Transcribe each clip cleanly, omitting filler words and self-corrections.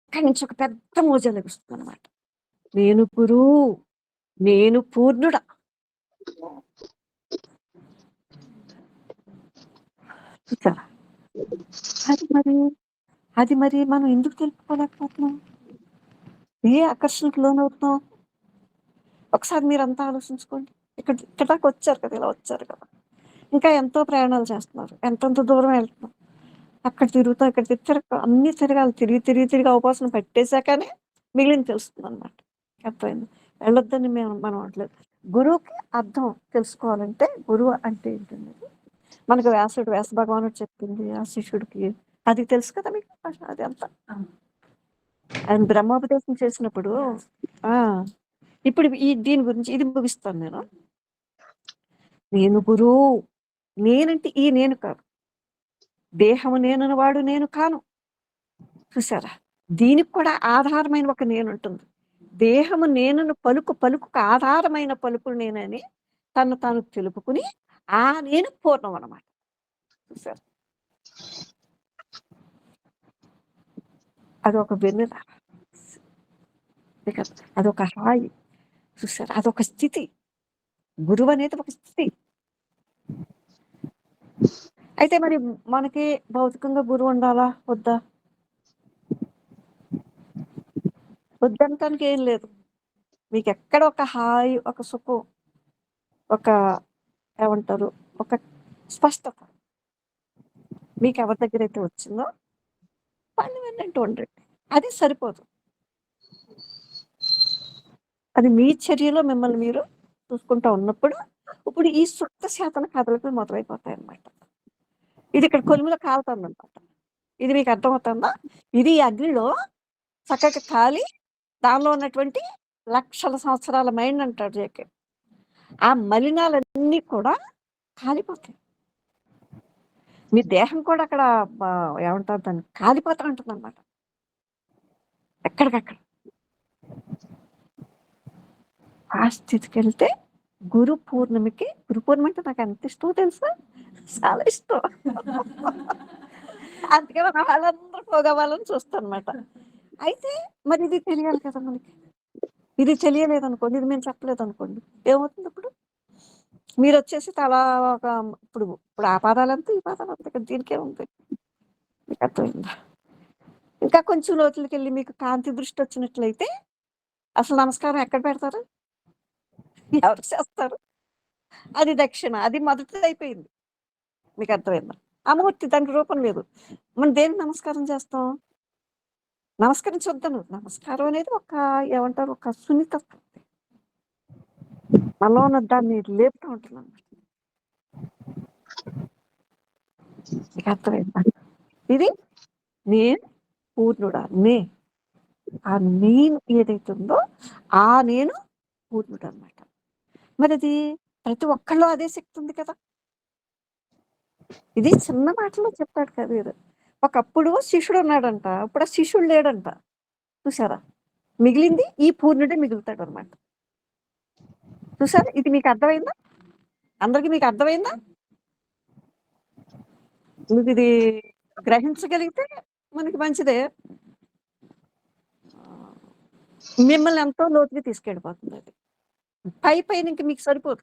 అక్కడి నుంచి ఒక పెద్ద మోజ లభిస్తుంది అనమాట. నేను గురువు, నేను పూర్ణుడ. చూసారా? అది మరి అది మరి మనం ఎందుకు తెలుపుకోలేకపోతున్నాం? ఏ ఆకర్షణకు లోనవుతున్నాం? ఒకసారి మీరంతా ఆలోచించుకోండి. ఇక్కడ దాకా వచ్చారు కదా, ఇలా వచ్చారు కదా. ఇంకా ఎంతో ప్రయాణాలు చేస్తున్నారు, ఎంతెంత దూరం వెళ్తున్నారు. అక్కడ తిరుగుతాం, ఇక్కడ అన్ని తిరగాలి. తిరిగి అవకాశం పెట్టేశాకనే మిగిలిన తెలుస్తుంది అనమాట. అర్థమైంది? వెళ్ళొద్దని మనం అనట్లేదు. గురువుకి అర్థం తెలుసుకోవాలంటే గురువు అంటే ఏంటండి? మనకు వ్యాస భగవానుడు చెప్పింది ఆ శిష్యుడికి, అది తెలుసు కదా మీకు. అది అంతా ఆయన బ్రహ్మోపదేశం చేసినప్పుడు ఇప్పుడు దీని గురించి ఇది ముగిస్తాను నేను. నేను గురువు, నేనంటే ఈ నేను కాదు, దేహము నేనని వాడు నేను కాను. చూసారా? దీనికి కూడా ఆధారమైన ఒక నేను ఉంటుంది. దేహము నేనను పలుకు ఆధారమైన పలుకు నేనని తాను తెలుపుకుని ఆ నేను పూర్ణం అన్నమాట. చూసారు? అదొక వెన్నెల, అదొక హాయి. చూసారు? అదొక స్థితి. గురువు అనేది ఒక స్థితి. అయితే మరి మనకి భౌతికంగా గురువు ఉండాలా వద్దా? వద్దంటానికి ఏం లేదు. మీకు ఎక్కడ ఒక హాయి, ఒక సుఖం, ఒక ఏమంటారు, ఒక స్పష్టత మీకు ఎవరి దగ్గర అయితే వచ్చిందో పని విన్నట్టు ఉండండి. అది సరిపోదు. అది మీ చర్యలో మిమ్మల్ని మీరు చూసుకుంటా ఉన్నప్పుడు ఇప్పుడు ఈ సుప్త శాతం కథలకు మొదలైపోతాయి అన్నమాట. ఇది ఇక్కడ కొలుములో కాలుతుందన్నమాట. ఇది మీకు అర్థమవుతుందా? ఇది అగ్నిలో చక్కగా కాలి దానిలో ఉన్నటువంటి లక్షల సంవత్సరాల మైండ్ అంటాడు జేకే. ఆ మలినాలన్నీ కూడా కాలిపోతాయి. మీ దేహం కూడా అక్కడ ఏమంటారు దాన్ని, కాలిపోతా ఉంటుంది అనమాట ఎక్కడికక్కడ. ఆ స్థితికి వెళ్తే గురు పూర్ణిమ అంటే నాకు ఎంత ఇష్టమో తెలుసా? చాలా ఇష్టం. అందుకే మన వాళ్ళందరూ పోగవ్వాలని చూస్తాను అనమాట. అయితే మరి ఇది తెలియాలి కదా మనకి. ఇది తెలియలేదు అనుకోండి, ఇది మేము చెప్పలేదు అనుకోండి, ఏమవుతుంది ఇప్పుడు? మీరు వచ్చేసి తలా ఒక ఇప్పుడు ఆ పాదాలంతా ఈ పాదాలంతా దీనికే ఉంది. మీకు అర్థమైందా? ఇంకా కొంచెం లోతులకి వెళ్ళి మీకు కాంతి దృష్టి వచ్చినట్లయితే అసలు నమస్కారం ఎక్కడ పెడతారు, ఎవరికి చేస్తారు? అది దక్షిణ, అది మొదటిది అయిపోయింది. మీకు అర్థమైందా? అమూర్తి, దానికి రూపం లేదు. మనం దేనికి నమస్కారం చేస్తాం? నమస్కరించొద్దను. నమస్కారం అనేది ఒక ఏమంటారు, ఒక సున్నితత్వం. మనలో ఉన్న దాన్ని లేపుతూ ఉంటుంది అన్నమాట. మీకు అర్థమైందా? ఇది నేను పూర్ణుడా, ఆ నేను ఏదైతే ఉందో ఆ నేను పూర్ణుడు అనమాట. మరి అది ప్రతి ఒక్కళ్ళు అదే శక్తి ఉంది కదా. ఇది చిన్న మాటలో చెప్పాడు కబీర్. ఒకప్పుడు శిష్యుడు ఉన్నాడంట, ఇప్పుడు ఆ శిష్యుడు లేడంట. చూసారా? మిగిలింది ఈ పూర్ణుడే మిగులుతాడు అనమాట. చూసారా? ఇది మీకు అర్థమైందా? అందరికి మీకు అర్థమైందా? మీకు ఇది గ్రహించగలిగితే మనకి మంచిదే. మిమ్మల్ని ఎంతో లోతుకి తీసుకెళ్ళిపోతుంది అది. పైన ఇంక మీకు సరిపోదు.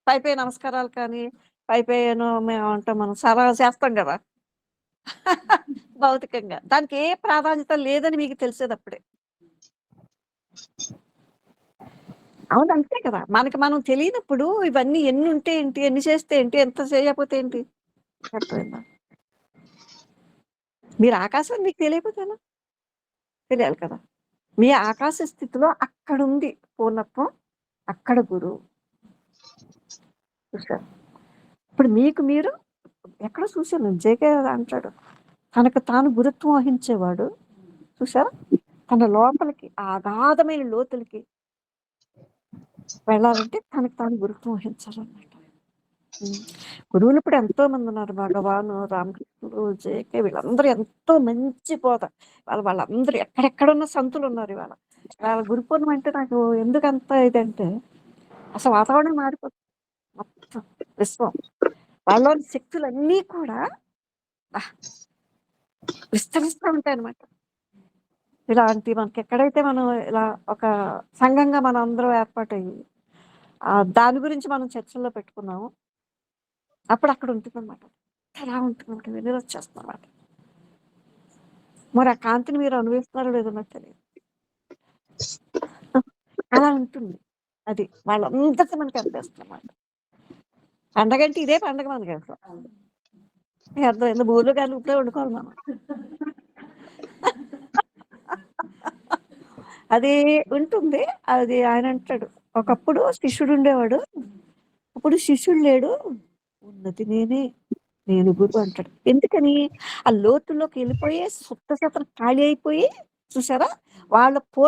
పై నమస్కారాలు కానీ, పైన మేమంటాం, మనం సరళ చేస్తాం కదా భౌతికంగా. దానికి ఏ ప్రాధాన్యత లేదని మీకు తెలిసేది అప్పుడే. అవును, అంతే కదా. మనకి మనం తెలియనప్పుడు ఇవన్నీ ఎన్ని ఉంటే ఏంటి, ఎన్ని చేస్తే ఏంటి, ఎంత చేయకపోతే ఏంటి? అర్థమైందా? మీరు ఆకాశం మీకు తెలియకపోతేనా? తెలియాలి కదా. మీ ఆకాశ స్థితిలో అక్కడుంది పూర్ణత్వం, అక్కడ గురువు. చూసారు? ఇప్పుడు మీకు మీరు ఎక్కడో చూశాను, జేకే అంటాడు, తనకు తాను గురుత్వం వహించేవాడు. చూసారా? తన లోపలికి అగాధమైన లోతులకి వెళ్ళాలంటే తనకు తాను గురుత్వం వహించాలన్నమాట. గురువులు ఇప్పుడు ఎంతో మంది ఉన్నారు. భగవాను, రామకృష్ణుడు, జేకే, వీళ్ళందరూ ఎంతో మంచి పోత. వాళ్ళందరూ ఎక్కడెక్కడున్న సంతులు ఉన్నారు ఇవాళ. వాళ్ళ గురు పూర్ణిమ అంటే నాకు ఎందుకంత ఇదంటే అసలు వాతావరణం మారిపోతుంది మొత్తం. విశ్వం వాళ్ళలోని శక్తులన్నీ కూడా విస్తరిస్తూ ఉంటాయి అన్నమాట. ఇలాంటి మనకెక్కడైతే మనం ఇలా ఒక సంఘంగా మనందరం ఏర్పాటయ్యి, దాని గురించి మనం చర్చల్లో పెట్టుకున్నామో, అప్పుడు అక్కడ ఉంటుందనమాట. అలా ఉంటుందనమాట. వెన్నెలొచ్చేస్తుందనమాట. మరి ఆ కాంతిని మీరు అనుభవిస్తున్నారో లేదో నాకు తెలీదు. అలా ఉంటుంది. అది. వాళ్ళందరిది మనకి అందేస్తుందనమాట. పండగంటే ఇదే పండగ మనకసల. అర్థమైందా? బూరెలు, గారెలు ఇప్పుడే వండుకోవాలి మనం. అది ఉంటుంది. అది ఆయనంటాడు, ఒకప్పుడు శిష్యుడుండేవాడు. ఇప్పుడు శిష్యుడు లేడు. ఉన్నది నేనే. నేను గురు అంటాడు. ఎందుకని? ఆ లోతుల్లోకెళ్ళిపోయి సుత్త సతర ఖాళీ అయిపోయి చూసారా? వాళ్ళ